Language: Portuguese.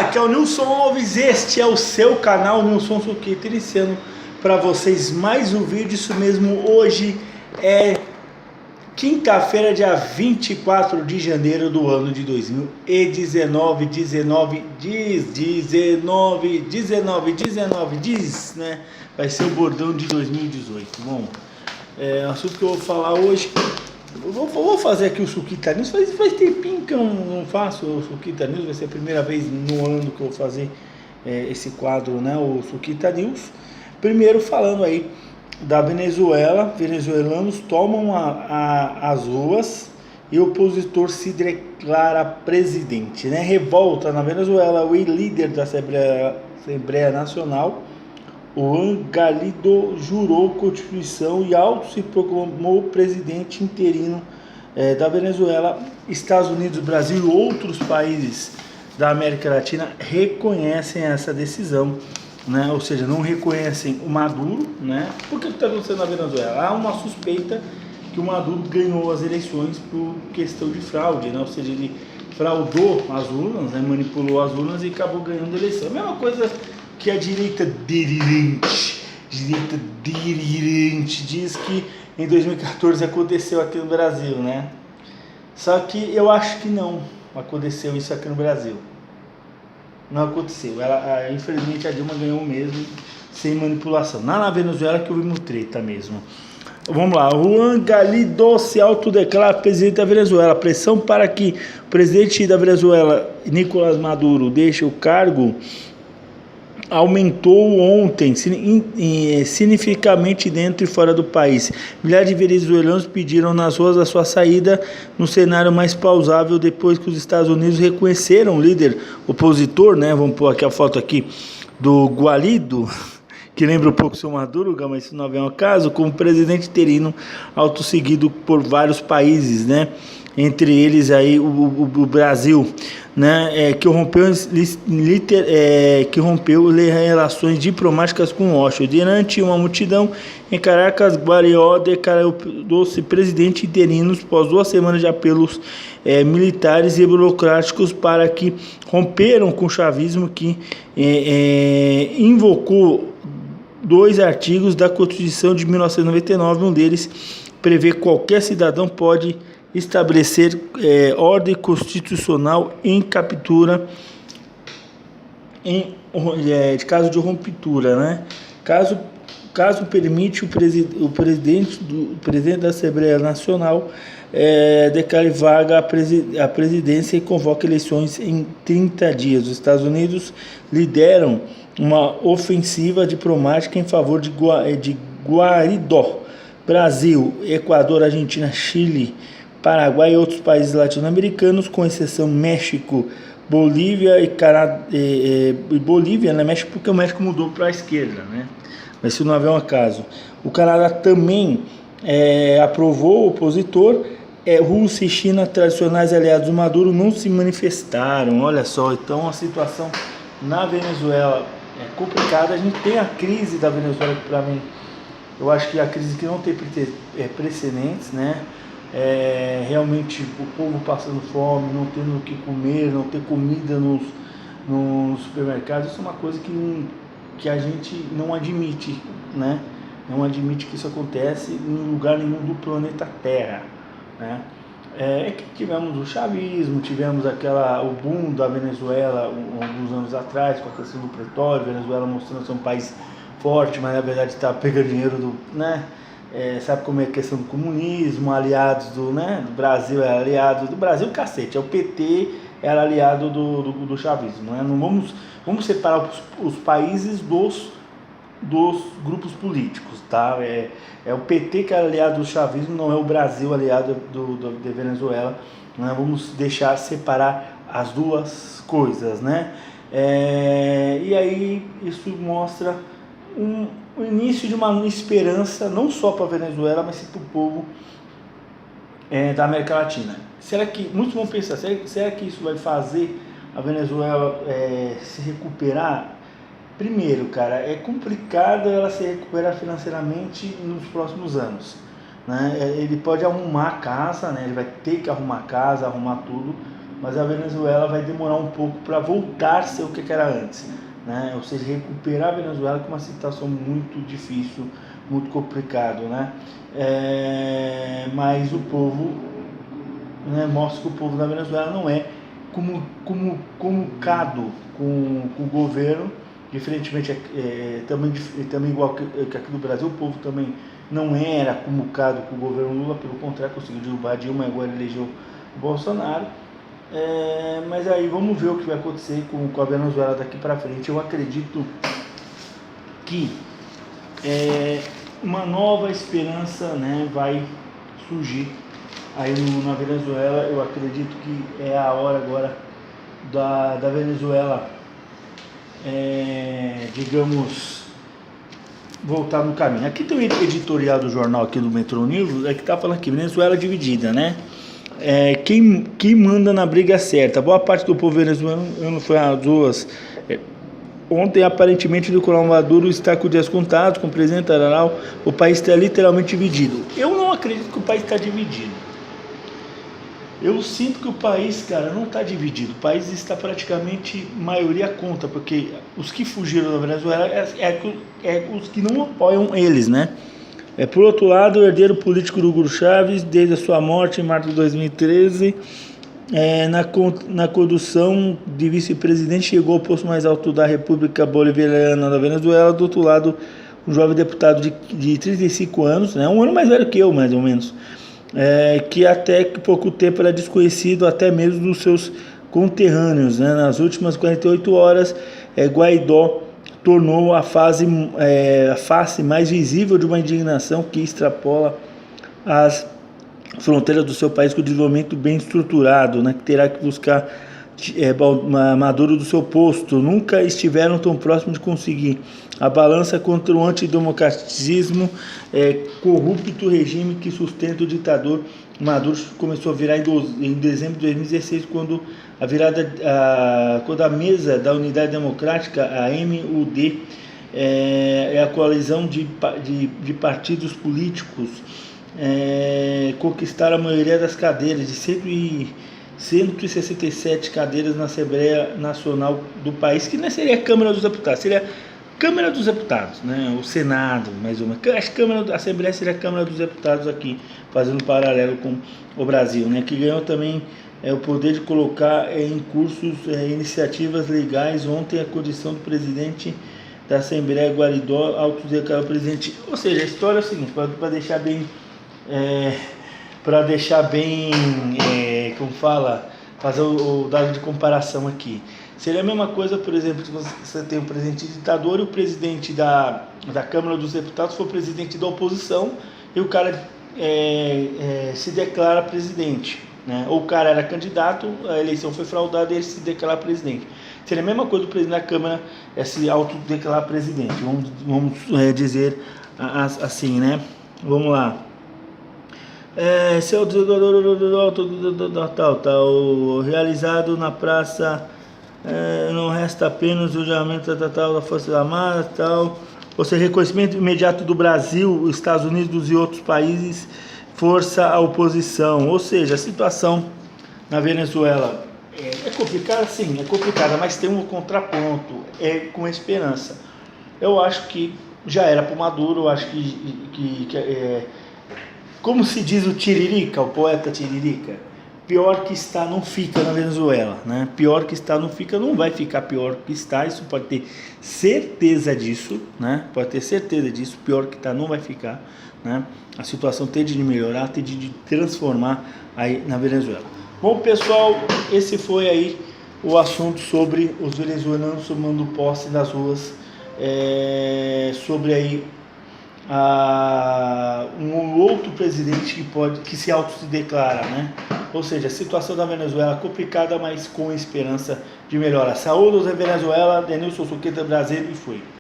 aqui é o Nilson Alves, este é o seu canal Nilson Suquita, iniciando para vocês mais um vídeo, isso mesmo, hoje é quinta-feira, dia 24 de janeiro do ano de 2019, 19, né? Vai ser o bordão de 2018, bom, o assunto que eu vou falar hoje... Eu vou fazer aqui o Suquita News, faz tempinho que eu não faço o Suquita News, vai ser a primeira vez no ano que eu vou fazer esse quadro, né, o Suquita News. Primeiro falando aí da Venezuela, venezuelanos tomam as ruas e o opositor se declara presidente, né? Revolta na Venezuela, o líder da Assembleia Nacional, Juan Guaidó, jurou Constituição e se proclamou presidente interino da Venezuela. Estados Unidos, Brasil e outros países da América Latina reconhecem essa decisão, né? Ou seja, não reconhecem o Maduro, né? Por que está acontecendo na Venezuela? Há uma suspeita que o Maduro ganhou as eleições por questão de fraude, né? Ou seja, ele fraudou as urnas, né? Manipulou as urnas e acabou ganhando a eleição. A mesma coisa que a direita delirante diz que em 2014 aconteceu aqui no Brasil, né? Só que eu acho que não aconteceu isso aqui no Brasil. Não aconteceu. Infelizmente a Dilma ganhou mesmo, sem manipulação. Na Venezuela que houve treta mesmo. Vamos lá, Juan Guaidó se autodeclara presidente da Venezuela. Pressão para que o presidente da Venezuela, Nicolás Maduro, deixe o cargo aumentou ontem significativamente dentro e fora do país. Milhares de venezuelanos pediram nas ruas a sua saída no cenário mais plausável depois que os Estados Unidos reconheceram o líder opositor, né? Vamos pôr aqui a foto aqui do Guaidó, que lembra um pouco o seu Maduro, mas isso não é um caso, como presidente interino, autosseguido por vários países, né? Entre eles aí o Brasil, né, que rompeu relações diplomáticas com Washington. Durante uma multidão em Caracas, Guaidó declarou-se presidente interino após 2 semanas de apelos militares e burocráticos para que romperam com o chavismo, que invocou 2 artigos da Constituição de 1999, um deles prevê que qualquer cidadão pode estabelecer ordem constitucional em captura de caso de ruptura, né? Caso permite o presidente da Assembleia Nacional declare vaga a presidência e convoque eleições em 30 dias. Os Estados Unidos lideram uma ofensiva diplomática em favor de Guaidó. Brasil, Equador, Argentina, Chile, Paraguai e outros países latino-americanos, com exceção México, Bolívia e Bolívia, né? México, porque o México mudou para a esquerda, né? Mas se não houver um caso. O Canadá também aprovou o opositor. Rússia e China, tradicionais aliados do Maduro, não se manifestaram. Olha só, então a situação na Venezuela é complicada. A gente tem a crise da Venezuela, que para mim, eu acho que é a crise que não tem precedentes, né? Realmente o povo passando fome, não tendo o que comer, não ter comida nos supermercados, isso é uma coisa que a gente não admite, né? Não admite que isso acontece em lugar nenhum do planeta Terra, né? Que tivemos o chavismo, tivemos o boom da Venezuela alguns anos atrás, com a questão do petróleo, Venezuela mostrando ser um país forte, mas na verdade está pegando dinheiro né? Sabe como é a questão do comunismo, aliados do Brasil, era aliado do Brasil, cacete, o PT era aliado do chavismo, né? Não vamos separar os países dos grupos políticos, tá? O PT que era aliado do chavismo, não é o Brasil aliado da Venezuela, né? Vamos deixar separar as duas coisas, né? E aí isso mostra o início de uma esperança, não só para a Venezuela, mas para o povo da América Latina. Muitos vão pensar, será que isso vai fazer a Venezuela se recuperar? Primeiro, cara, é complicado ela se recuperar financeiramente nos próximos anos, né? Ele pode arrumar a casa, né? Ele vai ter que arrumar a casa, arrumar tudo, mas a Venezuela vai demorar um pouco para voltar a ser o que era antes, né? Ou seja, recuperar a Venezuela com uma situação muito difícil, muito complicado, né? Mas o povo, né, mostra que o povo da Venezuela não é comunicado com o governo, diferentemente também igual que aqui no Brasil, o povo também não era comunicado com o governo Lula, pelo contrário, conseguiu derrubar Dilma e agora elegeu Bolsonaro. Mas aí vamos ver o que vai acontecer com a Venezuela daqui para frente. Eu acredito que uma nova esperança, né, vai surgir aí na Venezuela. Eu acredito que é a hora agora da Venezuela, digamos, voltar no caminho. Aqui tem um editorial do jornal aqui do Metro News, que está falando aqui, Venezuela dividida, né? Quem manda na briga certa? Boa parte do povo venezuelano foi às ruas ontem. Aparentemente, Nicolás Maduro está com dias contados, com o presidente Araral. O país está literalmente dividido. Eu não acredito que o país está dividido. Eu sinto que o país, cara, não está dividido. O país está praticamente maioria contra, porque os que fugiram da Venezuela os que não apoiam eles, né? Por outro lado, o herdeiro político do Hugo Chávez, desde a sua morte em março de 2013, na condução de vice-presidente, chegou ao posto mais alto da República Bolivariana da Venezuela. Do outro lado, um jovem deputado de 35 anos, né, um ano mais velho que eu, mais ou menos, que até pouco tempo era desconhecido até mesmo dos seus conterrâneos, né. Nas últimas 48 horas, Guaidó tornou a face mais visível de uma indignação que extrapola as fronteiras do seu país, com o desenvolvimento bem estruturado, né, que terá que buscar Maduro do seu posto. Nunca estiveram tão próximos de conseguir. A balança contra o antidemocratismo corrupto regime que sustenta o ditador Maduro começou a virar em dezembro de 2016, quando a mesa da Unidade Democrática, a MUD, a coalizão de partidos políticos, conquistaram a maioria das cadeiras, de 167 cadeiras na Assembleia Nacional do país, que não seria a Câmara dos Deputados, seria Câmara dos Deputados, né? O Senado, mais ou menos. A Assembleia seria a Câmara dos Deputados aqui, fazendo um paralelo com o Brasil, né? Que ganhou também o poder de colocar em cursos iniciativas legais. Ontem, a condição do presidente da Assembleia, Guaidó, autodeclarou presidente. Ou seja, a história é o seguinte, para deixar bem... como fala, fazer o dado de comparação aqui. Seria a mesma coisa, por exemplo, se você tem o presidente ditador e o presidente da Câmara dos Deputados for presidente da oposição e o cara se declara presidente, né? Ou o cara era candidato, a eleição foi fraudada e ele se declara presidente. Seria a mesma coisa do presidente da Câmara se autodeclarar presidente. Vamos dizer assim, né? Vamos lá. Seu realizado na praça, não resta apenas o julgamento da Força Armada, tal. Ou seja, reconhecimento imediato do Brasil, Estados Unidos e outros países, força à oposição. Ou seja, a situação na Venezuela é complicada, sim, é complicada, mas tem um contraponto, com esperança. Eu acho que já era para o Maduro, eu acho que como se diz o Tiririca, o poeta Tiririca, pior que está não fica na Venezuela, né? Pior que está não fica, não vai ficar pior que está, isso pode ter certeza disso, né? Pode ter certeza disso, pior que está não vai ficar, né? A situação tende de melhorar, tende de transformar aí na Venezuela. Bom, pessoal, esse foi aí o assunto sobre os venezuelanos tomando posse nas ruas, sobre aí um outro presidente que se autodeclara, né? Ou seja, a situação da Venezuela é complicada, mas com esperança de melhora. Saúdos da Venezuela, Denilson Suqueta, Brasil, e fui.